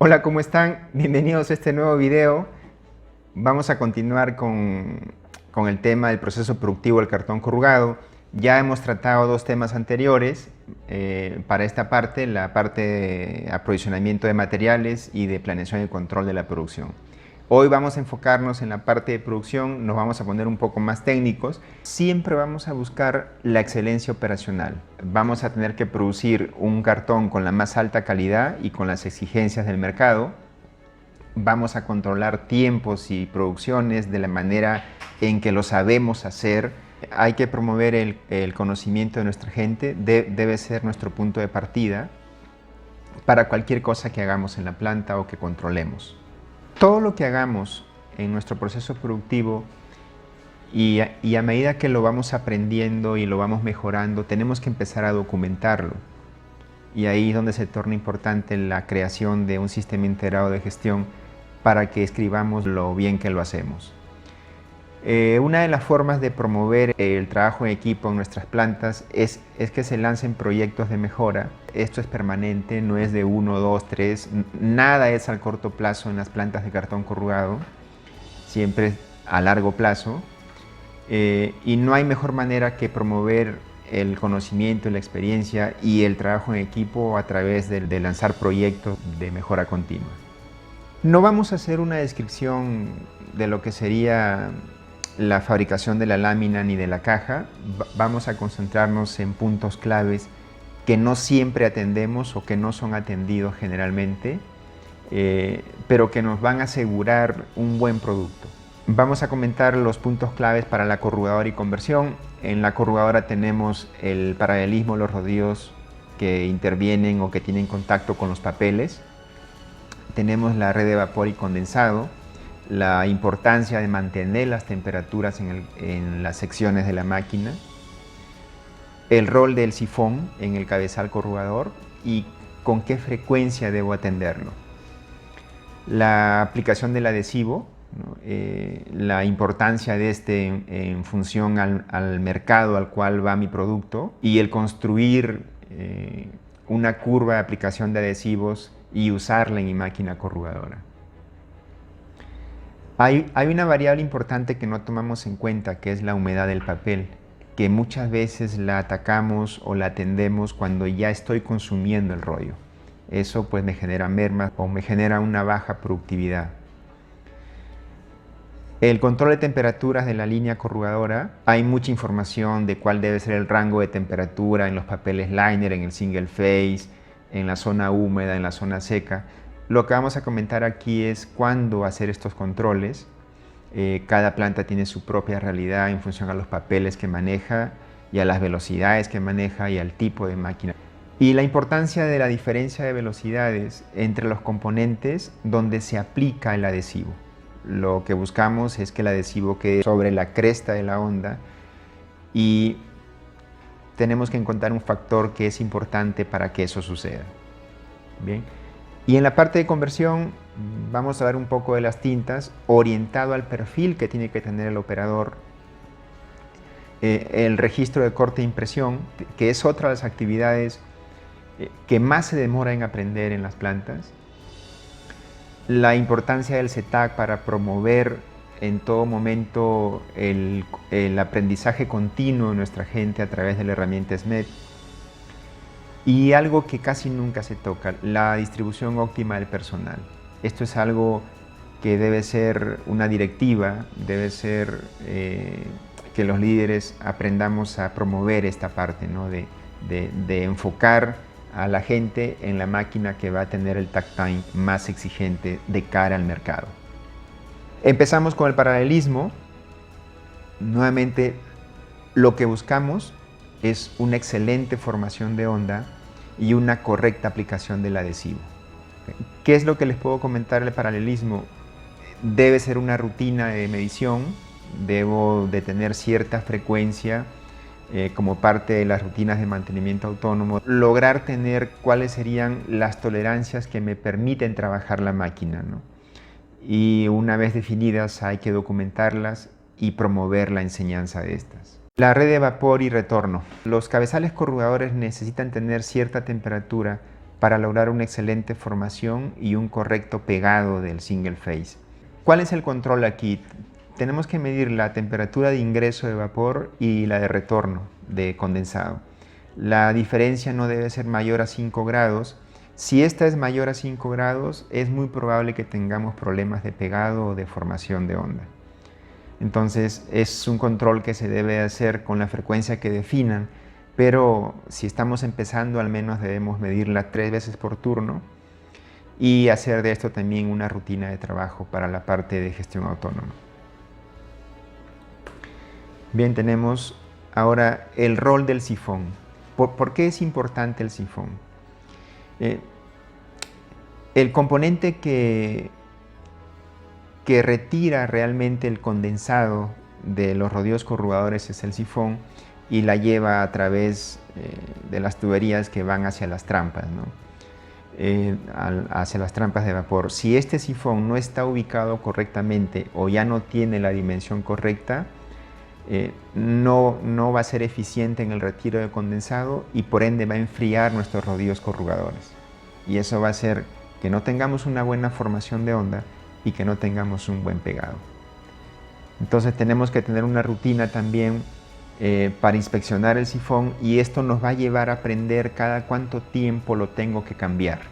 Hola, ¿cómo están? Bienvenidos a este nuevo video. Vamos a continuar con el tema del proceso productivo del cartón corrugado. Ya hemos tratado dos temas anteriores para esta parte, la parte de aprovisionamiento de materiales y de planeación y control de la producción. Hoy vamos a enfocarnos en la parte de producción, nos vamos a poner un poco más técnicos. Siempre vamos a buscar la excelencia operacional. Vamos a tener que producir un cartón con la más alta calidad y con las exigencias del mercado. Vamos a controlar tiempos y producciones de la manera en que lo sabemos hacer. Hay que promover el conocimiento de nuestra gente, debe ser nuestro punto de partida para cualquier cosa que hagamos en la planta o que controlemos. Todo lo que hagamos en nuestro proceso productivo y a medida que lo vamos aprendiendo y lo vamos mejorando, tenemos que empezar a documentarlo. Y ahí es donde se torna importante la creación de un sistema integrado de gestión para que escribamos lo bien que lo hacemos. Una de las formas de promover el trabajo en equipo en nuestras plantas es que se lancen proyectos de mejora. Esto es permanente, no es de 1, 2, 3, nada es al corto plazo en las plantas de cartón corrugado, siempre es a largo plazo. Y no hay mejor manera que promover el conocimiento, la experiencia y el trabajo en equipo a través de lanzar proyectos de mejora continua. No vamos a hacer una descripción de lo que sería la fabricación de la lámina ni de la caja. Vamos a concentrarnos en puntos claves que no siempre atendemos o que no son atendidos generalmente, pero que nos van a asegurar un buen producto. Vamos a comentar los puntos claves para la corrugadora y conversión. En la corrugadora tenemos el paralelismo, los rodillos que intervienen o que tienen contacto con los papeles. Tenemos la red de vapor y condensado, la importancia de mantener las temperaturas en las secciones de la máquina, el rol del sifón en el cabezal corrugador y con qué frecuencia debo atenderlo. La aplicación del adhesivo, ¿no? La importancia de este en función al mercado al cual va mi producto y el construir una curva de aplicación de adhesivos y usarla en mi máquina corrugadora. Hay una variable importante que no tomamos en cuenta, que es la humedad del papel, que muchas veces la atacamos o la atendemos cuando ya estoy consumiendo el rollo. Eso pues me genera mermas o me genera una baja productividad. El control de temperaturas de la línea corrugadora, hay mucha información de cuál debe ser el rango de temperatura en los papeles liner, en el single phase, en la zona húmeda, en la zona seca. Lo que vamos a comentar aquí es cuándo hacer estos controles. Cada planta tiene su propia realidad en función a los papeles que maneja y a las velocidades que maneja y al tipo de máquina. Y la importancia de la diferencia de velocidades entre los componentes donde se aplica el adhesivo. Lo que buscamos es que el adhesivo quede sobre la cresta de la onda y tenemos que encontrar un factor que es importante para que eso suceda. Bien. Y en la parte de conversión vamos a ver un poco de las tintas orientado al perfil que tiene que tener el operador, el registro de corte e impresión, que es otra de las actividades que más se demora en aprender en las plantas, la importancia del CETAC para promover en todo momento el aprendizaje continuo de nuestra gente a través de la herramienta SMED. Y algo que casi nunca se toca, la distribución óptima del personal. Esto es algo que debe ser una directiva, debe ser que los líderes aprendamos a promover esta parte, ¿no? de enfocar a la gente en la máquina que va a tener el takt time más exigente de cara al mercado. Empezamos con el paralelismo. Nuevamente, lo que buscamos es una excelente formación de onda y una correcta aplicación del adhesivo. ¿Qué es lo que les puedo comentar del paralelismo? Debe ser una rutina de medición, debo de tener cierta frecuencia como parte de las rutinas de mantenimiento autónomo, lograr tener cuáles serían las tolerancias que me permiten trabajar la máquina, ¿no? Y una vez definidas hay que documentarlas y promover la enseñanza de estas. La red de vapor y retorno. Los cabezales corrugadores necesitan tener cierta temperatura para lograr una excelente formación y un correcto pegado del single phase. ¿Cuál es el control aquí? Tenemos que medir la temperatura de ingreso de vapor y la de retorno de condensado. La diferencia no debe ser mayor a 5 grados. Si esta es mayor a 5 grados, es muy probable que tengamos problemas de pegado o de formación de onda. Entonces, es un control que se debe hacer con la frecuencia que definan, pero si estamos empezando, al menos debemos medirla 3 veces por turno y hacer de esto también una rutina de trabajo para la parte de gestión autónoma. Bien, tenemos ahora el rol del sifón. ¿Por qué es importante el sifón? El componente que retira realmente el condensado de los rodeos corrugadores es el sifón y la lleva a través de las tuberías que van hacia las trampas, ¿no? Hacia las trampas de vapor. Si este sifón no está ubicado correctamente o ya no tiene la dimensión correcta, no va a ser eficiente en el retiro de condensado y por ende va a enfriar nuestros rodeos corrugadores. Y eso va a hacer que no tengamos una buena formación de onda y que no tengamos un buen pegado. Entonces tenemos que tener una rutina también para inspeccionar el sifón y esto nos va a llevar a aprender cada cuánto tiempo lo tengo que cambiar.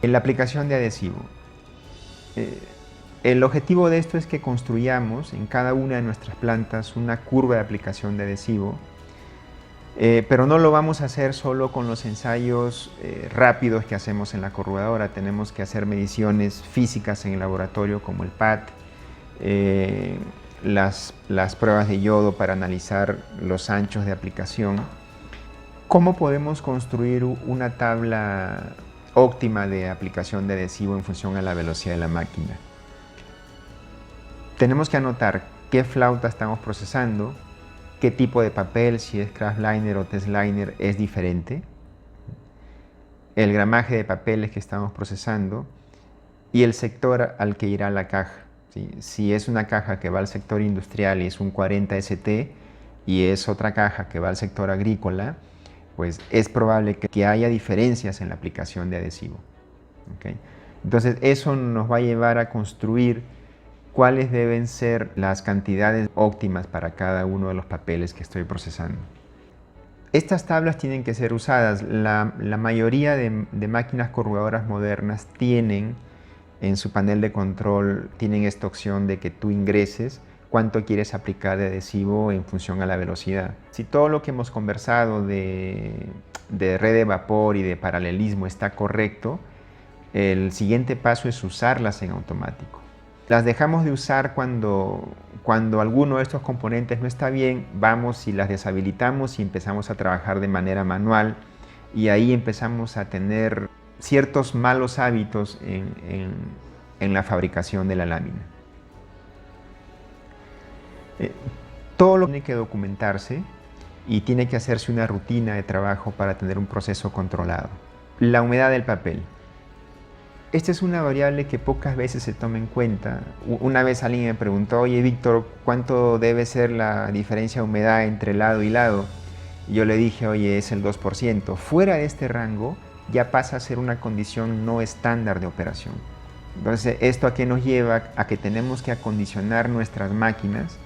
En la aplicación de adhesivo, el objetivo de esto es que construyamos en cada una de nuestras plantas una curva de aplicación de adhesivo, pero no lo vamos a hacer solo con los ensayos rápidos que hacemos en la corrugadora. Tenemos que hacer mediciones físicas en el laboratorio como el PAT, las pruebas de yodo para analizar los anchos de aplicación. ¿Cómo podemos construir una tabla óptima de aplicación de adhesivo en función a la velocidad de la máquina? Tenemos que anotar qué flauta estamos procesando, qué tipo de papel, si es craftliner o testliner, es diferente, el gramaje de papeles que estamos procesando y el sector al que irá la caja. ¿Sí? Si es una caja que va al sector industrial y es un 40 ST y es otra caja que va al sector agrícola, pues es probable que haya diferencias en la aplicación de adhesivo. ¿Okay? Entonces eso nos va a llevar a construir cuáles deben ser las cantidades óptimas para cada uno de los papeles que estoy procesando. Estas tablas tienen que ser usadas. La mayoría de máquinas corrugadoras modernas tienen en su panel de control, tienen esta opción de que tú ingreses cuánto quieres aplicar de adhesivo en función a la velocidad. Si todo lo que hemos conversado de red de vapor y de paralelismo está correcto, el siguiente paso es usarlas en automático. Las dejamos de usar cuando alguno de estos componentes no está bien, vamos y las deshabilitamos y empezamos a trabajar de manera manual y ahí empezamos a tener ciertos malos hábitos en la fabricación de la lámina. Todo lo tiene que documentarse y tiene que hacerse una rutina de trabajo para tener un proceso controlado. La humedad del papel. Esta es una variable que pocas veces se toma en cuenta. Una vez alguien me preguntó, oye Víctor, ¿cuánto debe ser la diferencia de humedad entre lado y lado? Y yo le dije, oye, es el 2%. Fuera de este rango ya pasa a ser una condición no estándar de operación. Entonces, ¿esto a qué nos lleva? A que tenemos que acondicionar nuestras máquinas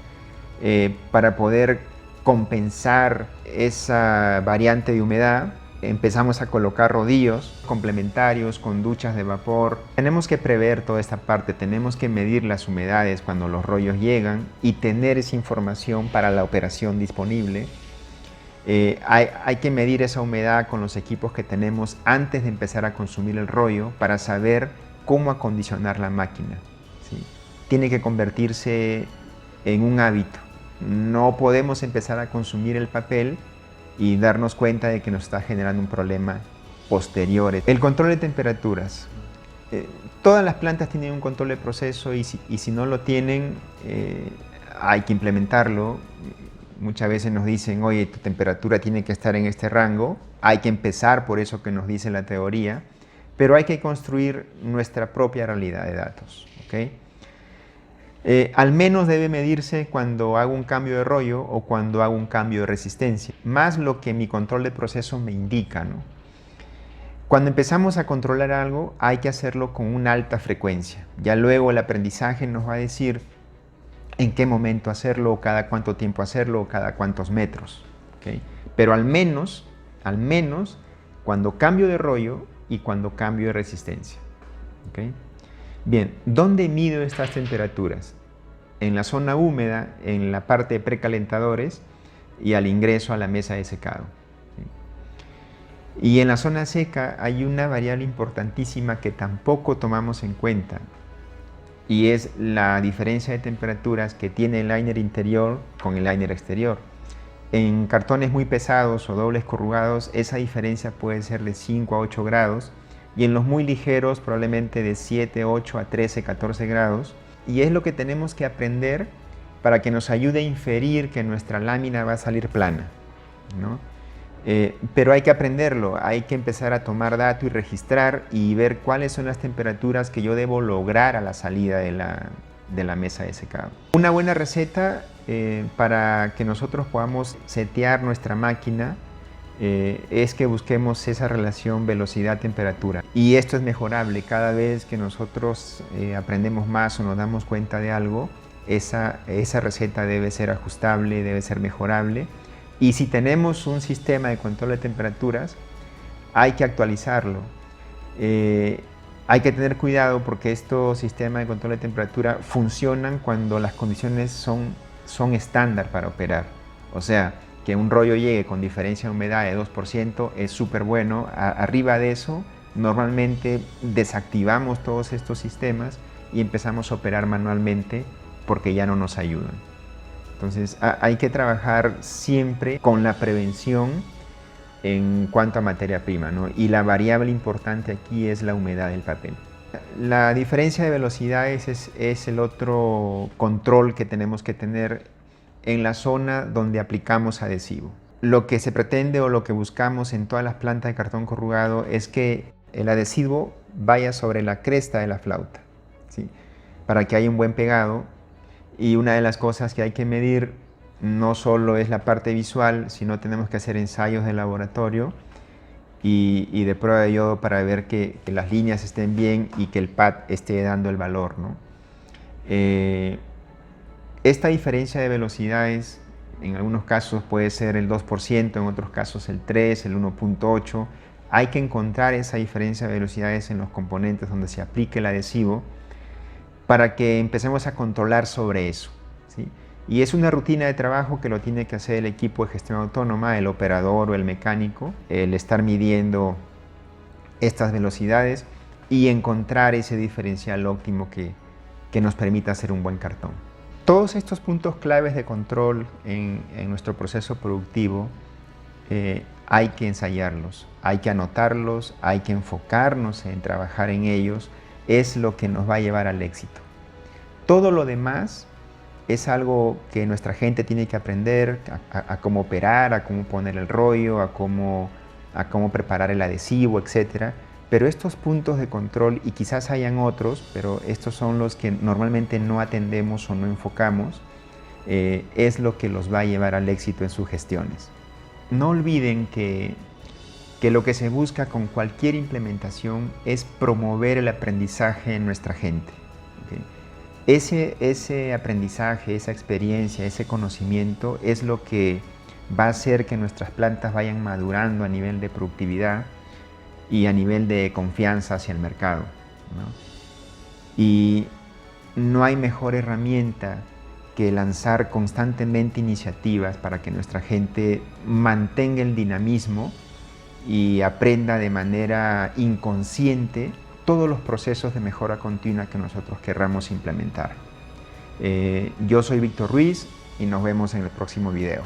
para poder compensar esa variante de humedad. Empezamos a colocar rodillos complementarios con duchas de vapor. Tenemos que prever toda esta parte, tenemos que medir las humedades cuando los rollos llegan y tener esa información para la operación disponible. Hay que medir esa humedad con los equipos que tenemos antes de empezar a consumir el rollo para saber cómo acondicionar la máquina. ¿Sí? Tiene que convertirse en un hábito. No podemos empezar a consumir el papel y darnos cuenta de que nos está generando un problema posterior. El control de temperaturas. Todas las plantas tienen un control de proceso y si no lo tienen, hay que implementarlo. Muchas veces nos dicen, oye, tu temperatura tiene que estar en este rango. Hay que empezar por eso que nos dice la teoría, pero hay que construir nuestra propia realidad de datos. ¿Okay? Al menos debe medirse cuando hago un cambio de rollo o cuando hago un cambio de resistencia, más lo que mi control de proceso me indica, ¿no? Cuando empezamos a controlar algo, hay que hacerlo con una alta frecuencia. Ya luego el aprendizaje nos va a decir en qué momento hacerlo, cada cuánto tiempo hacerlo, cada cuántos metros. ¿Okay? Pero al menos, cuando cambio de rollo y cuando cambio de resistencia. ¿Okay? Bien, ¿dónde mido estas temperaturas? En la zona húmeda, en la parte de precalentadores y al ingreso a la mesa de secado. Y en la zona seca hay una variable importantísima que tampoco tomamos en cuenta, y es la diferencia de temperaturas que tiene el liner interior con el liner exterior. En cartones muy pesados o dobles corrugados, esa diferencia puede ser de 5 a 8 grados, y en los muy ligeros probablemente de 7, 8 a 13, 14 grados. Y es lo que tenemos que aprender para que nos ayude a inferir que nuestra lámina va a salir plana, ¿no? Pero hay que aprenderlo, hay que empezar a tomar dato y registrar y ver cuáles son las temperaturas que yo debo lograr a la salida de la mesa de secado. Una buena receta para que nosotros podamos setear nuestra máquina es que busquemos esa relación velocidad-temperatura. Y esto es mejorable cada vez que nosotros aprendemos más o nos damos cuenta de algo. Esa receta debe ser ajustable, debe ser mejorable. Y si tenemos un sistema de control de temperaturas, hay que actualizarlo. Hay que tener cuidado porque estos sistemas de control de temperatura funcionan cuando las condiciones son estándar para operar. O sea, que un rollo llegue con diferencia de humedad de 2% es súper bueno. Arriba de eso, normalmente desactivamos todos estos sistemas y empezamos a operar manualmente porque ya no nos ayudan. Entonces hay que trabajar siempre con la prevención en cuanto a materia prima, ¿no? Y la variable importante aquí es la humedad del papel. La diferencia de velocidades es el otro control que tenemos que tener en la zona donde aplicamos adhesivo. Lo que se pretende o lo que buscamos en todas las plantas de cartón corrugado es que el adhesivo vaya sobre la cresta de la flauta, ¿sí? Para que haya un buen pegado. Y una de las cosas que hay que medir no solo es la parte visual, sino tenemos que hacer ensayos de laboratorio y de prueba de yodo para ver que las líneas estén bien y que el pad esté dando el valor, ¿no? Esta diferencia de velocidades en algunos casos puede ser el 2%, en otros casos el 3%, el 1.8%. Hay que encontrar esa diferencia de velocidades en los componentes donde se aplique el adhesivo para que empecemos a controlar sobre eso, ¿sí? Y es una rutina de trabajo que lo tiene que hacer el equipo de gestión autónoma, el operador o el mecánico, el estar midiendo estas velocidades y encontrar ese diferencial óptimo que nos permita hacer un buen cartón. Todos estos puntos claves de control en nuestro proceso productivo hay que ensayarlos, hay que anotarlos, hay que enfocarnos en trabajar en ellos. Es lo que nos va a llevar al éxito. Todo lo demás es algo que nuestra gente tiene que aprender, a cómo operar, a cómo poner el rollo, a cómo preparar el adhesivo, etc. Pero estos puntos de control, y quizás hayan otros, pero estos son los que normalmente no atendemos o no enfocamos, es lo que los va a llevar al éxito en sus gestiones. No olviden que lo que se busca con cualquier implementación es promover el aprendizaje en nuestra gente. ¿Okay? Ese aprendizaje, esa experiencia, ese conocimiento es lo que va a hacer que nuestras plantas vayan madurando a nivel de productividad y a nivel de confianza hacia el mercado, ¿no? Y no hay mejor herramienta que lanzar constantemente iniciativas para que nuestra gente mantenga el dinamismo y aprenda de manera inconsciente todos los procesos de mejora continua que nosotros querramos implementar. Yo soy Víctor Ruiz y nos vemos en el próximo video.